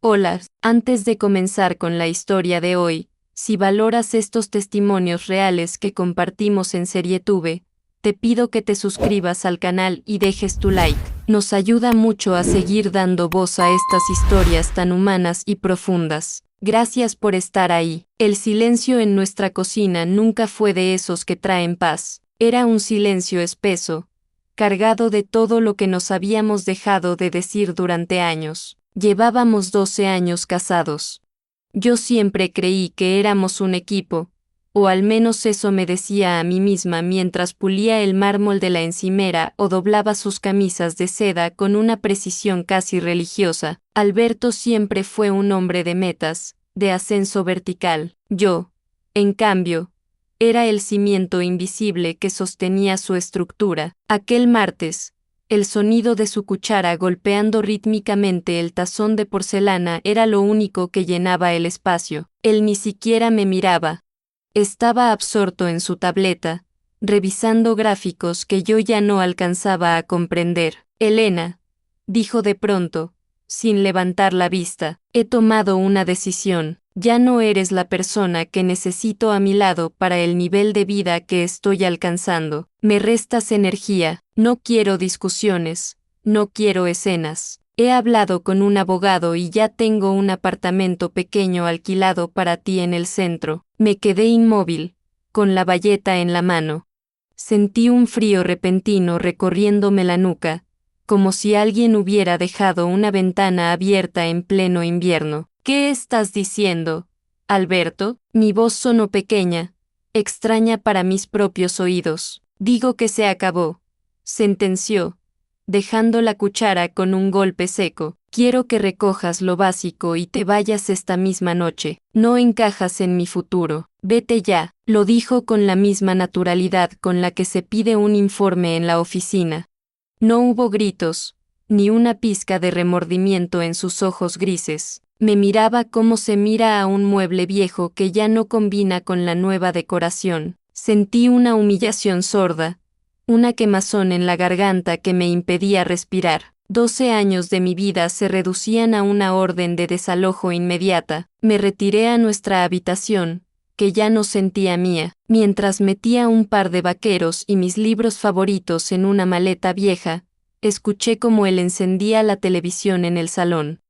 Hola, antes de comenzar con la historia de hoy, si valoras estos testimonios reales que compartimos en SerieTube, te pido que te suscribas al canal y dejes tu like. Nos ayuda mucho a seguir dando voz a estas historias tan humanas y profundas. Gracias por estar ahí. El silencio en nuestra cocina nunca fue de esos que traen paz. Era un silencio espeso, cargado de todo lo que nos habíamos dejado de decir durante años. Llevábamos 12 años casados. Yo siempre creí que éramos un equipo, o al menos eso me decía a mí misma mientras pulía el mármol de la encimera o doblaba sus camisas de seda con una precisión casi religiosa. Alberto siempre fue un hombre de metas, de ascenso vertical. Yo, en cambio, era el cimiento invisible que sostenía su estructura. Aquel martes, el sonido de su cuchara golpeando rítmicamente el tazón de porcelana era lo único que llenaba el espacio. Él ni siquiera me miraba. Estaba absorto en su tableta, revisando gráficos que yo ya no alcanzaba a comprender. Elena, dijo de pronto, sin levantar la vista, he tomado una decisión. Ya no eres la persona que necesito a mi lado para el nivel de vida que estoy alcanzando. Me restas energía, no quiero discusiones, no quiero escenas. He hablado con un abogado y ya tengo un apartamento pequeño alquilado para ti en el centro. Me quedé inmóvil, con la bayeta en la mano. Sentí un frío repentino recorriéndome la nuca, como si alguien hubiera dejado una ventana abierta en pleno invierno. ¿Qué estás diciendo, Alberto? Mi voz sonó pequeña, extraña para mis propios oídos. Digo que se acabó, sentenció, dejando la cuchara con un golpe seco. Quiero que recojas lo básico y te vayas esta misma noche. No encajas en mi futuro. Vete ya, lo dijo con la misma naturalidad con la que se pide un informe en la oficina. No hubo gritos, ni una pizca de remordimiento en sus ojos grises. Me miraba como se mira a un mueble viejo que ya no combina con la nueva decoración. Sentí una humillación sorda, una quemazón en la garganta que me impedía respirar. 12 años de mi vida se reducían a una orden de desalojo inmediata. Me retiré a nuestra habitación, que ya no sentía mía, mientras metía un par de vaqueros y mis libros favoritos en una maleta vieja. Escuché cómo él encendía la televisión en el salón.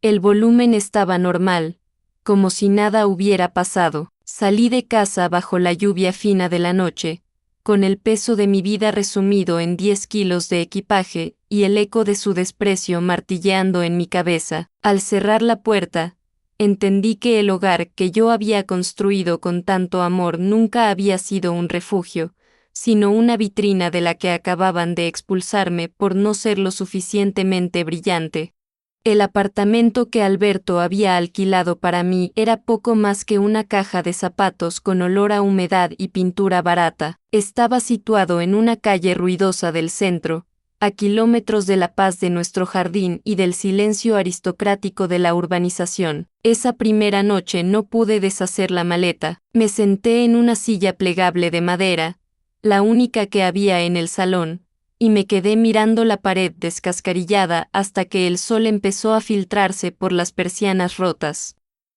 El volumen estaba normal, como si nada hubiera pasado. Salí de casa bajo la lluvia fina de la noche, con el peso de mi vida resumido en 10 kilos de equipaje y el eco de su desprecio martilleando en mi cabeza. Al cerrar la puerta, entendí que el hogar que yo había construido con tanto amor nunca había sido un refugio, sino una vitrina de la que acababan de expulsarme por no ser lo suficientemente brillante. El apartamento que Alberto había alquilado para mí era poco más que una caja de zapatos con olor a humedad y pintura barata. Estaba situado en una calle ruidosa del centro, a kilómetros de la paz de nuestro jardín y del silencio aristocrático de la urbanización. Esa primera noche no pude deshacer la maleta. Me senté en una silla plegable de madera, la única que había en el salón, y me quedé mirando la pared descascarillada hasta que el sol empezó a filtrarse por las persianas rotas.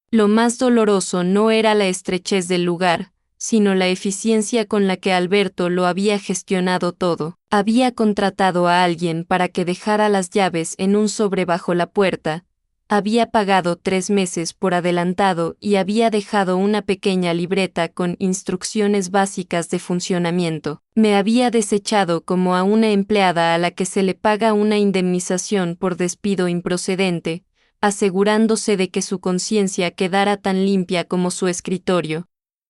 Lo más doloroso no era la estrechez del lugar, sino la eficiencia con la que Alberto lo había gestionado todo. Había contratado a alguien para que dejara las llaves en un sobre bajo la puerta, había pagado 3 meses por adelantado y había dejado una pequeña libreta con instrucciones básicas de funcionamiento. Me había desechado como a una empleada a la que se le paga una indemnización por despido improcedente, asegurándose de que su conciencia quedara tan limpia como su escritorio.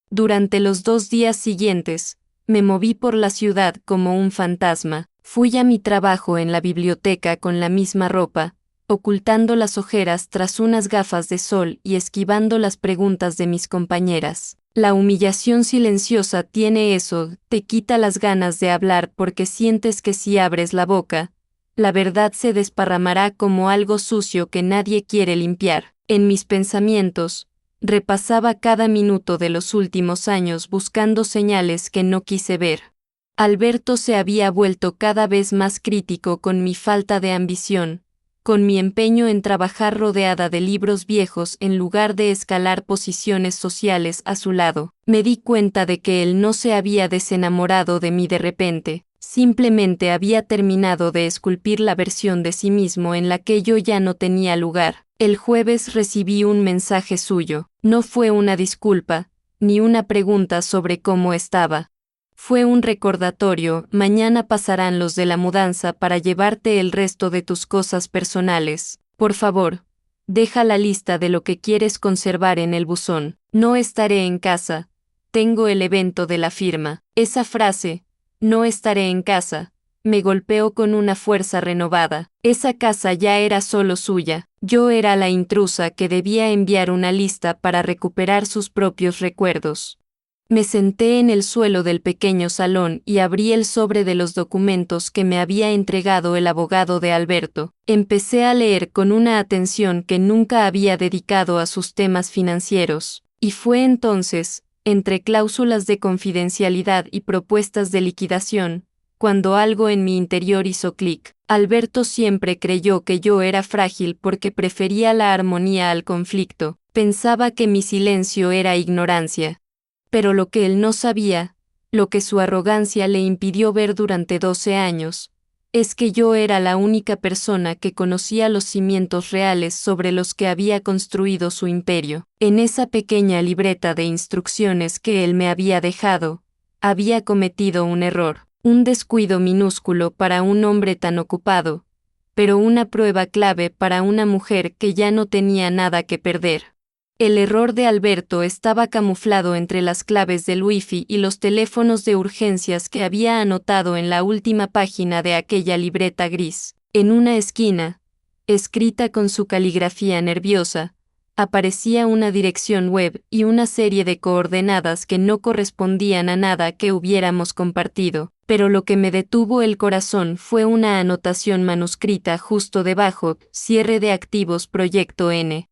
Durante los 2 días siguientes, me moví por la ciudad como un fantasma. Fui a mi trabajo en la biblioteca con la misma ropa, ocultando las ojeras tras unas gafas de sol y esquivando las preguntas de mis compañeras. La humillación silenciosa tiene eso, te quita las ganas de hablar porque sientes que si abres la boca, la verdad se desparramará como algo sucio que nadie quiere limpiar. En mis pensamientos, repasaba cada minuto de los últimos años buscando señales que no quise ver. Alberto se había vuelto cada vez más crítico con mi falta de ambición, con mi empeño en trabajar rodeada de libros viejos en lugar de escalar posiciones sociales a su lado. Me di cuenta de que él no se había desenamorado de mí de repente, simplemente había terminado de esculpir la versión de sí mismo en la que yo ya no tenía lugar. El jueves recibí un mensaje suyo. No fue una disculpa, ni una pregunta sobre cómo estaba. Fue un recordatorio: mañana pasarán los de la mudanza para llevarte el resto de tus cosas personales. Por favor, deja la lista de lo que quieres conservar en el buzón. No estaré en casa. Tengo el evento de la firma. Esa frase, no estaré en casa, me golpeó con una fuerza renovada. Esa casa ya era solo suya. Yo era la intrusa que debía enviar una lista para recuperar sus propios recuerdos. Me senté en el suelo del pequeño salón y abrí el sobre de los documentos que me había entregado el abogado de Alberto. Empecé a leer con una atención que nunca había dedicado a sus temas financieros, y fue entonces, entre cláusulas de confidencialidad y propuestas de liquidación, cuando algo en mi interior hizo clic. Alberto siempre creyó que yo era frágil porque prefería la armonía al conflicto. Pensaba que mi silencio era ignorancia. Pero lo que él no sabía, lo que su arrogancia le impidió ver durante 12 años, es que yo era la única persona que conocía los cimientos reales sobre los que había construido su imperio. En esa pequeña libreta de instrucciones que él me había dejado, había cometido un error, un descuido minúsculo para un hombre tan ocupado, pero una prueba clave para una mujer que ya no tenía nada que perder. El error de Alberto estaba camuflado entre las claves del Wi-Fi y los teléfonos de urgencias que había anotado en la última página de aquella libreta gris. En una esquina, escrita con su caligrafía nerviosa, aparecía una dirección web y una serie de coordenadas que no correspondían a nada que hubiéramos compartido, pero lo que me detuvo el corazón fue una anotación manuscrita justo debajo: cierre de activos Proyecto N.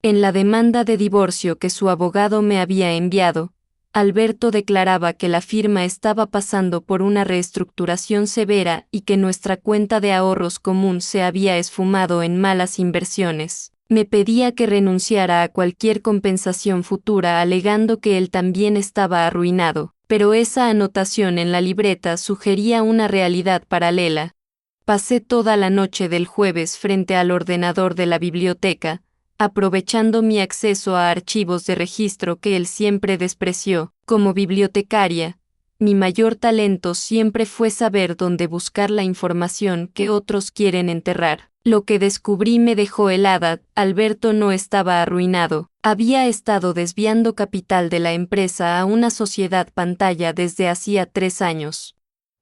En la demanda de divorcio que su abogado me había enviado, Alberto declaraba que la firma estaba pasando por una reestructuración severa y que nuestra cuenta de ahorros común se había esfumado en malas inversiones. Me pedía que renunciara a cualquier compensación futura alegando que él también estaba arruinado, pero esa anotación en la libreta sugería una realidad paralela. Pasé toda la noche del jueves frente al ordenador de la biblioteca, aprovechando mi acceso a archivos de registro que él siempre despreció. Como bibliotecaria, mi mayor talento siempre fue saber dónde buscar la información que otros quieren enterrar. Lo que descubrí me dejó helada. Alberto no estaba arruinado. Había estado desviando capital de la empresa a una sociedad pantalla desde hacía 3 años.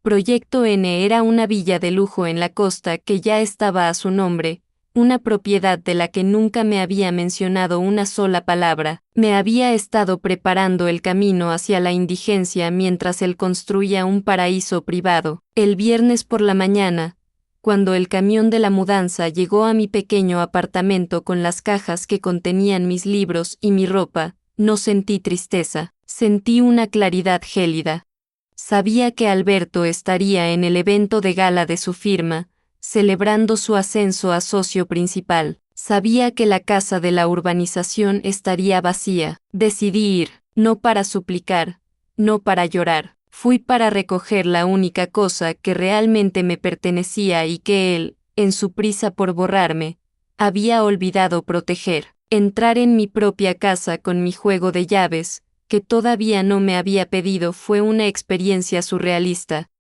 Proyecto N era una villa de lujo en la costa que ya estaba a su nombre, una propiedad de la que nunca me había mencionado una sola palabra. Me había estado preparando el camino hacia la indigencia mientras él construía un paraíso privado. El viernes por la mañana, cuando el camión de la mudanza llegó a mi pequeño apartamento con las cajas que contenían mis libros y mi ropa, no sentí tristeza, sentí una claridad gélida. Sabía que Alberto estaría en el evento de gala de su firma, celebrando su ascenso a socio principal. Sabía que la casa de la urbanización estaría vacía. Decidí ir, no para suplicar, no para llorar. Fui para recoger la única cosa que realmente me pertenecía y que él, en su prisa por borrarme, había olvidado proteger. Entrar en mi propia casa con mi juego de llaves, que todavía no me había pedido, fue una experiencia surrealista.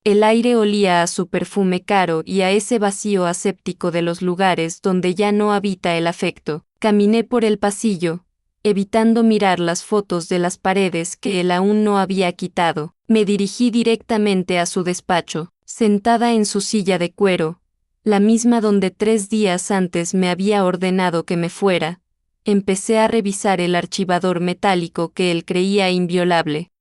El aire olía a su perfume caro y a ese vacío aséptico de los lugares donde ya no habita el afecto. Caminé por el pasillo, evitando mirar las fotos de las paredes que él aún no había quitado. Me dirigí directamente a su despacho, sentada en su silla de cuero, la misma donde 3 días antes me había ordenado que me fuera. Empecé a revisar el archivador metálico que él creía inviolable.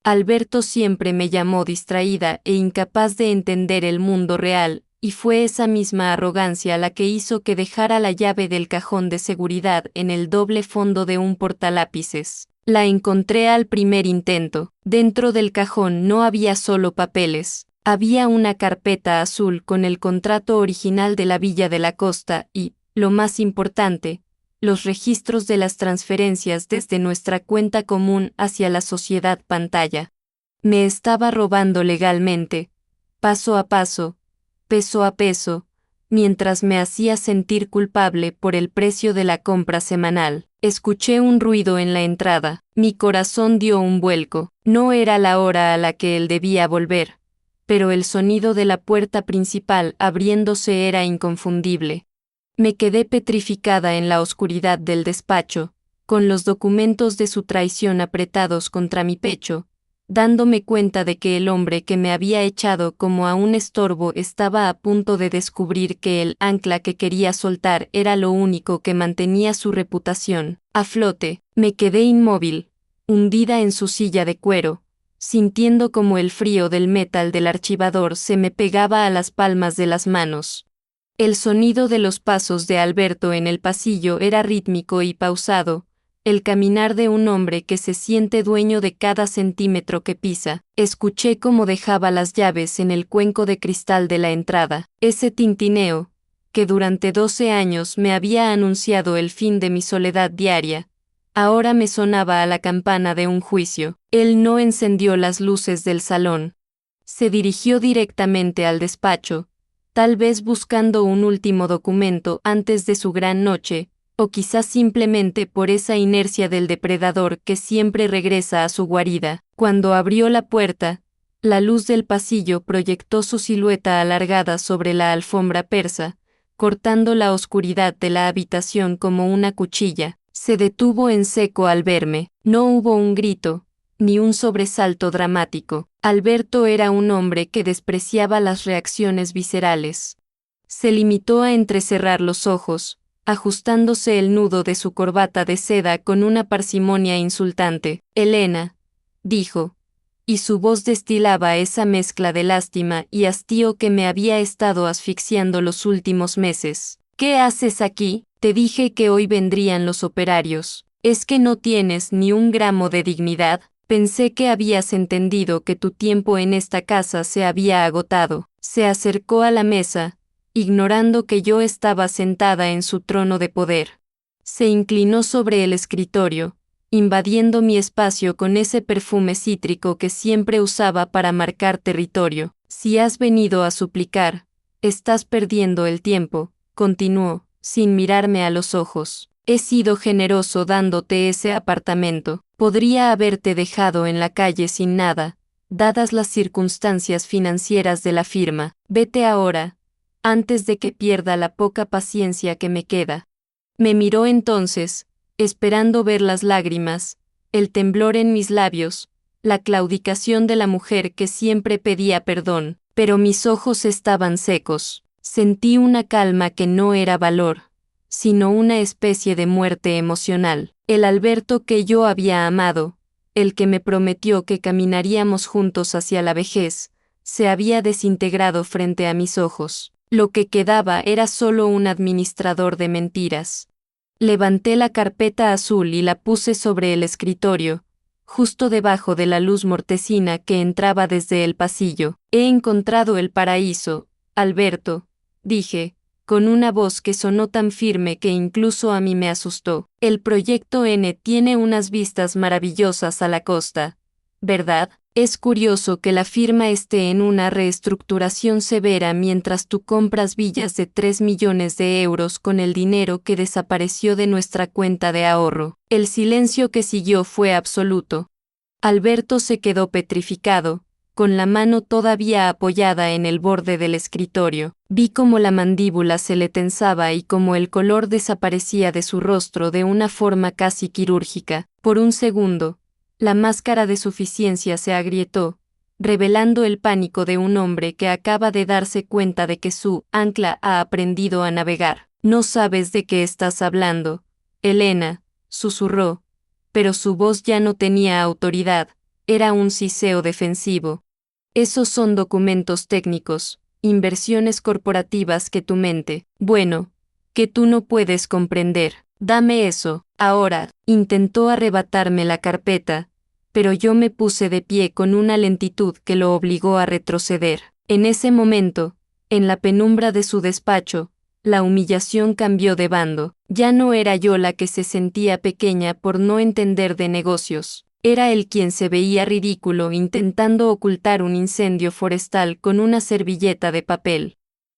Alberto siempre me llamó distraída e incapaz de entender el mundo real, y fue esa misma arrogancia la que hizo que dejara la llave del cajón de seguridad en el doble fondo de un portalápices. La encontré al primer intento. Dentro del cajón no había solo papeles, Había una carpeta azul con el contrato original de la Villa de la Costa y, lo más importante, los registros de las transferencias desde nuestra cuenta común hacia la sociedad pantalla. Me estaba robando legalmente, paso a paso, peso a peso, mientras me hacía sentir culpable por el precio de la compra semanal. Escuché un ruido en la entrada, mi corazón dio un vuelco. No era la hora a la que él debía volver, pero el sonido de la puerta principal abriéndose era inconfundible. Me quedé petrificada en la oscuridad del despacho, con los documentos de su traición apretados contra mi pecho, dándome cuenta de que el hombre que me había echado como a un estorbo estaba a punto de descubrir que el ancla que quería soltar era lo único que mantenía su reputación a flote. Me quedé inmóvil, hundida en su silla de cuero, sintiendo como el frío del metal del archivador se me pegaba a las palmas de las manos. El sonido de los pasos de Alberto en el pasillo era rítmico y pausado, el caminar de un hombre que se siente dueño de cada centímetro que pisa. Escuché cómo dejaba las llaves en el cuenco de cristal de la entrada. Ese tintineo, que durante 12 años me había anunciado el fin de mi soledad diaria, ahora me sonaba a la campana de un juicio. Él no encendió las luces del salón. Se dirigió directamente al despacho, tal vez buscando un último documento antes de su gran noche, o quizás simplemente por esa inercia del depredador que siempre regresa a su guarida. Cuando abrió la puerta, la luz del pasillo proyectó su silueta alargada sobre la alfombra persa, cortando la oscuridad de la habitación como una cuchilla. Se detuvo en seco al verme. No hubo un grito, ni un sobresalto dramático. Alberto era un hombre que despreciaba las reacciones viscerales. Se limitó a entrecerrar los ojos, ajustándose el nudo de su corbata de seda con una parsimonia insultante. «Elena», dijo, y su voz destilaba esa mezcla de lástima y hastío que me había estado asfixiando los últimos meses. «¿Qué haces aquí? Te dije que hoy vendrían los operarios. ¿Es que no tienes ni un gramo de dignidad? Pensé que habías entendido que tu tiempo en esta casa se había agotado». Se acercó a la mesa, ignorando que yo estaba sentada en su trono de poder. Se inclinó sobre el escritorio, invadiendo mi espacio con ese perfume cítrico que siempre usaba para marcar territorio. «Si has venido a suplicar, estás perdiendo el tiempo», continuó, sin mirarme a los ojos. «He sido generoso dándote ese apartamento. Podría haberte dejado en la calle sin nada, dadas las circunstancias financieras de la firma. Vete ahora, antes de que pierda la poca paciencia que me queda». Me miró entonces, esperando ver las lágrimas, el temblor en mis labios, la claudicación de la mujer que siempre pedía perdón, pero mis ojos estaban secos. Sentí una calma que no era valor, sino una especie de muerte emocional. El Alberto que yo había amado, el que me prometió que caminaríamos juntos hacia la vejez, se había desintegrado frente a mis ojos. Lo que quedaba era solo un administrador de mentiras. Levanté la carpeta azul y la puse sobre el escritorio, justo debajo de la luz mortecina que entraba desde el pasillo. «He encontrado el paraíso, Alberto», dije, con una voz que sonó tan firme que incluso a mí me asustó. «El proyecto N tiene unas vistas maravillosas a la costa, ¿verdad? Es curioso que la firma esté en una reestructuración severa mientras tú compras villas de 3 millones de euros con el dinero que desapareció de nuestra cuenta de ahorro». El silencio que siguió fue absoluto. Alberto se quedó petrificado, con la mano todavía apoyada en el borde del escritorio. Vi cómo la mandíbula se le tensaba y cómo el color desaparecía de su rostro de una forma casi quirúrgica. Por un segundo, la máscara de suficiencia se agrietó, revelando el pánico de un hombre que acaba de darse cuenta de que su ancla ha aprendido a navegar. «No sabes de qué estás hablando, Elena», susurró, pero su voz ya no tenía autoridad, era un siseo defensivo. «Esos son documentos técnicos, inversiones corporativas que tu mente, bueno, que tú no puedes comprender. Dame eso, ahora». Intentó arrebatarme la carpeta, pero yo me puse de pie con una lentitud que lo obligó a retroceder. En ese momento, en la penumbra de su despacho, la humillación cambió de bando. Ya no era yo la que se sentía pequeña por no entender de negocios. Era él quien se veía ridículo intentando ocultar un incendio forestal con una servilleta de papel.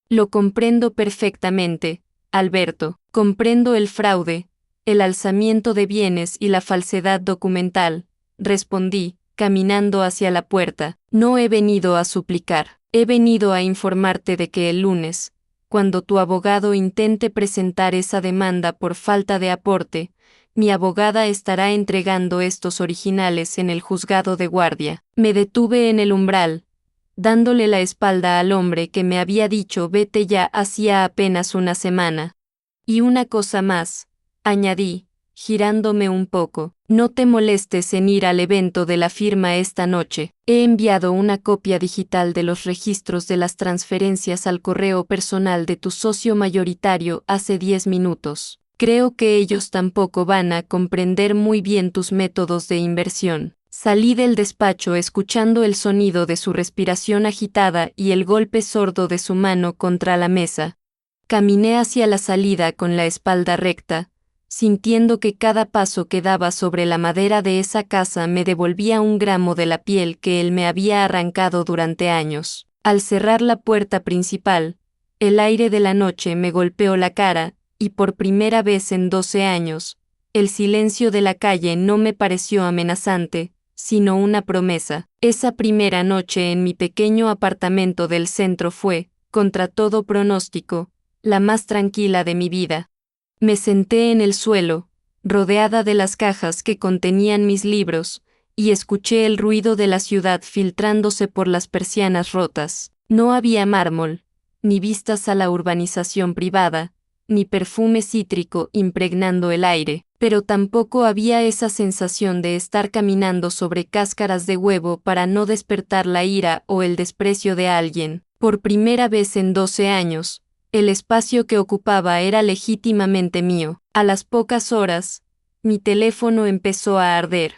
Lo comprendo perfectamente, Alberto. Comprendo el fraude, el alzamiento de bienes y la falsedad documental, respondí, caminando hacia la puerta. No he venido a suplicar. He venido a informarte de que el lunes, cuando tu abogado intente presentar esa demanda por falta de aporte, mi abogada estará entregando estos originales en el juzgado de guardia. Me detuve en el umbral, dándole la espalda al hombre que me había dicho vete ya hacía apenas una semana. Y una cosa más, añadí, girándome un poco, no te molestes en ir al evento de la firma esta noche. He enviado una copia digital de los registros de las transferencias al correo personal de tu socio mayoritario hace 10 minutos. Creo que ellos tampoco van a comprender muy bien tus métodos de inversión. Salí del despacho escuchando el sonido de su respiración agitada y el golpe sordo de su mano contra la mesa. Caminé hacia la salida con la espalda recta, sintiendo que cada paso que daba sobre la madera de esa casa me devolvía un gramo de la piel que él me había arrancado durante años. Al cerrar la puerta principal, el aire de la noche me golpeó la cara, y por primera vez en 12 años, el silencio de la calle no me pareció amenazante, sino una promesa. Esa primera noche en mi pequeño apartamento del centro fue, contra todo pronóstico, la más tranquila de mi vida. Me senté en el suelo, rodeada de las cajas que contenían mis libros, y escuché el ruido de la ciudad filtrándose por las persianas rotas. No había mármol, ni vistas a la urbanización privada, ni perfume cítrico impregnando el aire, pero tampoco había esa sensación de estar caminando sobre cáscaras de huevo para no despertar la ira o el desprecio de alguien. Por primera vez en 12 años, el espacio que ocupaba era legítimamente mío. A las pocas horas, mi teléfono empezó a arder.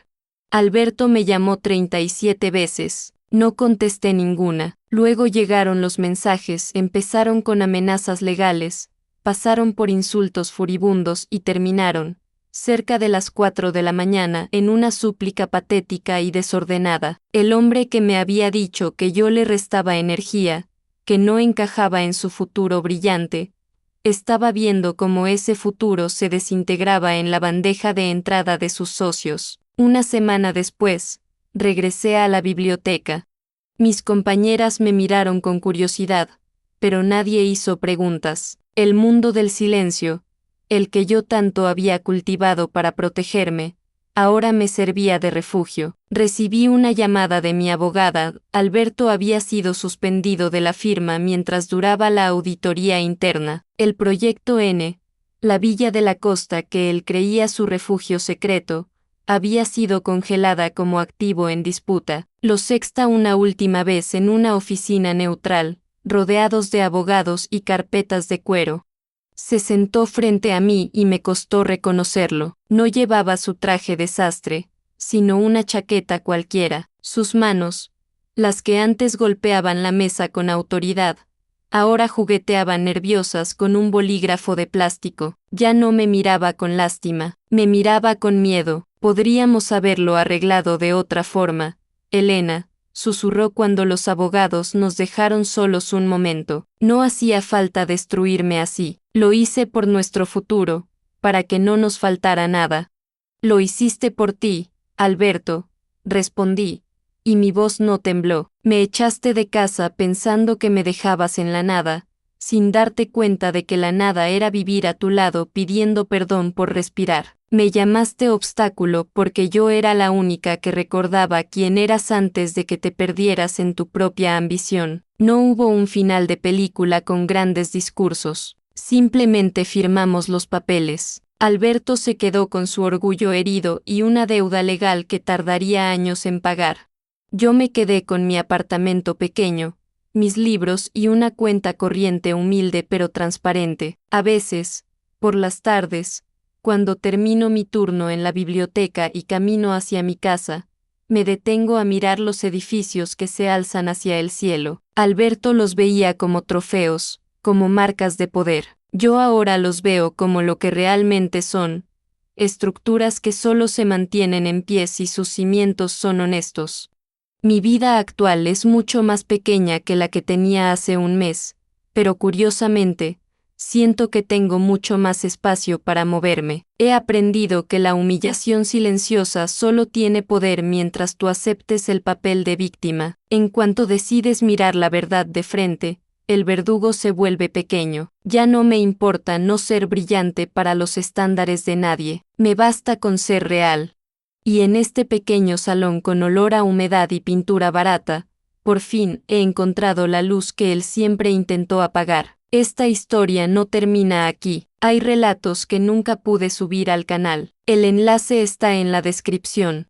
Alberto me llamó 37 veces. No contesté ninguna. Luego llegaron los mensajes, empezaron con amenazas legales, pasaron por insultos furibundos y terminaron, cerca de las 4 de la mañana, en una súplica patética y desordenada. El hombre que me había dicho que yo le restaba energía, que no encajaba en su futuro brillante, estaba viendo cómo ese futuro se desintegraba en la bandeja de entrada de sus socios. Una semana después, regresé a la biblioteca. Mis compañeras me miraron con curiosidad, pero nadie hizo preguntas. El mundo del silencio, el que yo tanto había cultivado para protegerme, ahora me servía de refugio. Recibí una llamada de mi abogada. Alberto había sido suspendido de la firma mientras duraba la auditoría interna. El proyecto N, la villa de la costa que él creía su refugio secreto, había sido congelada como activo en disputa. Lo sexta una última vez en una oficina neutral, rodeados de abogados y carpetas de cuero. Se sentó frente a mí y me costó reconocerlo. No llevaba su traje de sastre, sino una chaqueta cualquiera. Sus manos, las que antes golpeaban la mesa con autoridad, ahora jugueteaban nerviosas con un bolígrafo de plástico. Ya no me miraba con lástima, me miraba con miedo. Podríamos haberlo arreglado de otra forma, Elena, susurró cuando los abogados nos dejaron solos un momento. No hacía falta destruirme así. Lo hice por nuestro futuro, para que no nos faltara nada. Lo hiciste por ti, Alberto, respondí, y mi voz no tembló. Me echaste de casa pensando que me dejabas en la nada, sin darte cuenta de que la nada era vivir a tu lado pidiendo perdón por respirar. Me llamaste obstáculo porque yo era la única que recordaba quién eras antes de que te perdieras en tu propia ambición. No hubo un final de película con grandes discursos. Simplemente firmamos los papeles. Alberto se quedó con su orgullo herido y una deuda legal que tardaría años en pagar. Yo me quedé con mi apartamento pequeño, mis libros y una cuenta corriente humilde pero transparente. A veces, por las tardes, cuando termino mi turno en la biblioteca y camino hacia mi casa, me detengo a mirar los edificios que se alzan hacia el cielo. Alberto los veía como trofeos, como marcas de poder. Yo ahora los veo como lo que realmente son, estructuras que solo se mantienen en pie si sus cimientos son honestos. Mi vida actual es mucho más pequeña que la que tenía hace un mes, pero curiosamente, siento que tengo mucho más espacio para moverme. He aprendido que la humillación silenciosa solo tiene poder mientras tú aceptes el papel de víctima. En cuanto decides mirar la verdad de frente, el verdugo se vuelve pequeño. Ya no me importa no ser brillante para los estándares de nadie, me basta con ser real. Y en este pequeño salón con olor a humedad y pintura barata, por fin he encontrado la luz que él siempre intentó apagar. Esta historia no termina aquí. Hay relatos que nunca pude subir al canal. El enlace está en la descripción.